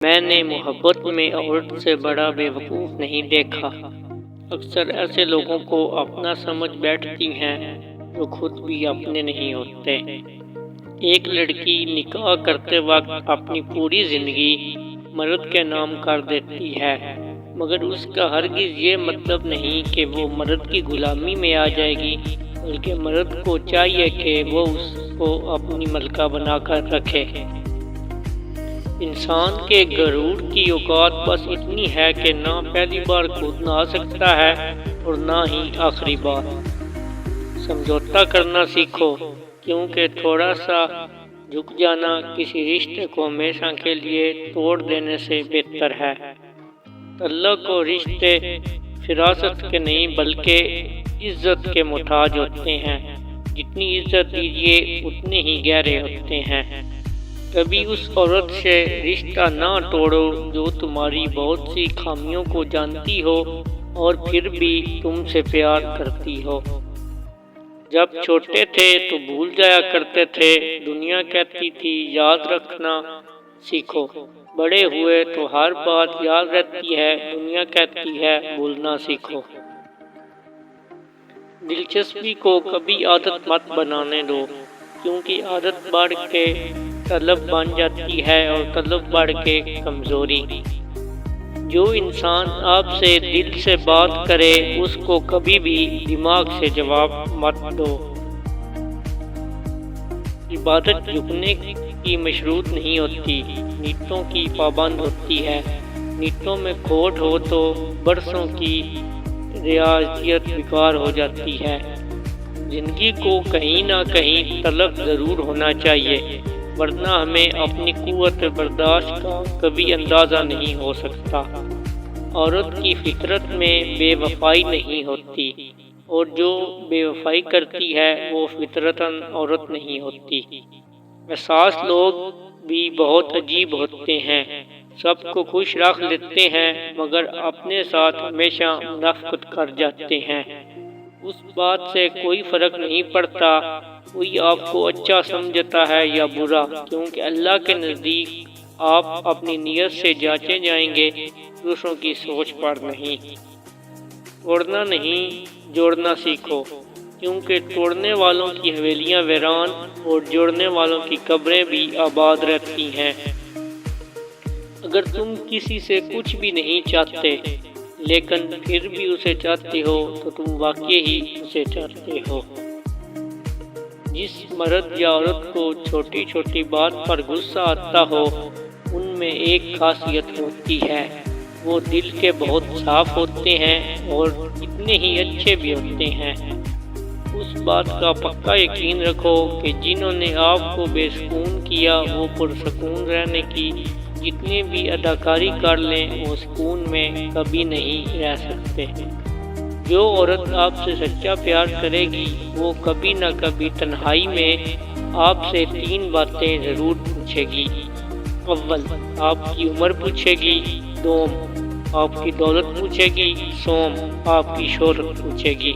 میں نے محبت میں عورت سے بڑا بیوقوف نہیں دیکھا۔ اکثر ایسے لوگوں کو اپنا سمجھ بیٹھتی ہیں جو خود بھی اپنے نہیں ہوتے۔ ایک لڑکی نکاح کرتے وقت اپنی پوری زندگی مرد کے نام کر دیتی ہے، مگر اس کا ہرگز یہ مطلب نہیں کہ وہ مرد کی غلامی میں آ جائے گی، بلکہ مرد کو چاہیے کہ وہ اس کو اپنی ملکہ بنا کر رکھے۔ انسان کے غرور کی اوقات بس اتنی ہے کہ نہ پہلی بار خود نہا سکتا ہے اور نہ ہی آخری بار۔ سمجھوتا کرنا سیکھو، کیونکہ تھوڑا سا جھک جانا کسی رشتے کو ہمیشہ کے لیے توڑ دینے سے بہتر ہے۔ تعلق اور رشتے فراست کے نہیں بلکہ عزت کے محتاج ہوتے ہیں۔ جتنی عزت دیجیے اتنے ہی گہرے ہوتے ہیں۔ کبھی اس عورت سے رشتہ نہ توڑو جو تمہاری بہت سی خامیوں کو جانتی ہو اور پھر بھی تم سے پیار کرتی ہو۔ جب چھوٹے تھے تو بھول جایا کرتے تھے، دنیا کہتی تھی یاد رکھنا سیکھو۔ بڑے ہوئے تو ہر بات یاد رہتی ہے، دنیا کہتی ہے بھولنا سیکھو۔ دلچسپی کو کبھی عادت مت بنانے دو، کیونکہ عادت بڑھ کے طلب بن جاتی ہے اور طلب بڑھ کے کمزوری۔ جو انسان آپ سے دل سے بات کرے اس کو کبھی بھی دماغ سے جواب مت دو۔ عبادت جھکنے کی مشروط نہیں ہوتی، نیتوں کی پابند ہوتی ہے۔ نیتوں میں کھوٹ ہو تو برسوں کی ریاضیت بیکار ہو جاتی ہے۔ زندگی کو کہیں نہ کہیں طلب ضرور ہونا چاہیے، ورنہ ہمیں اپنی قوت برداشت کا کبھی اندازہ نہیں ہو سکتا۔ عورت کی فطرت میں بے وفائی نہیں ہوتی، اور جو بے وفائی کرتی ہے وہ فطرتاً عورت نہیں ہوتی۔ احساس لوگ بھی بہت عجیب ہوتے ہیں، سب کو خوش رکھ لیتے ہیں مگر اپنے ساتھ ہمیشہ منافقت کر جاتے ہیں۔ اس بات سے کوئی فرق نہیں پڑتا کوئی آپ کو اچھا سمجھتا ہے یا برا، کیونکہ اللہ کے نزدیک آپ اپنی نیت سے جانچے جائیں گے، دوسروں کی سوچ پر نہیں۔ توڑنا نہیں جوڑنا سیکھو، کیونکہ توڑنے والوں کی حویلیاں ویران اور جوڑنے والوں کی قبریں بھی آباد رہتی ہیں۔ اگر تم کسی سے کچھ بھی نہیں چاہتے لیکن پھر بھی اسے چاہتے ہو تو تم واقعی ہی اسے چاہتے ہو۔ جس مرد یا عورت کو چھوٹی چھوٹی بات پر غصہ آتا ہو ان میں ایک خاصیت ہوتی ہے، وہ دل کے بہت صاف ہوتے ہیں اور اتنے ہی اچھے بھی ہوتے ہیں۔ اس بات کا پکا یقین رکھو کہ جنہوں نے آپ کو بے سکون کیا وہ پرسکون رہنے کی جتنی بھی اداکاری کر لیں وہ سکون میں کبھی نہیں رہ سکتے۔ جو عورت آپ سے سچا پیار کرے گی وہ کبھی نہ کبھی تنہائی میں آپ سے 3 باتیں ضرور پوچھے گی۔ اول، آپ کی عمر پوچھے گی، دوم، آپ کی دولت پوچھے گی، سوم، آپ کی شہرت پوچھے گی۔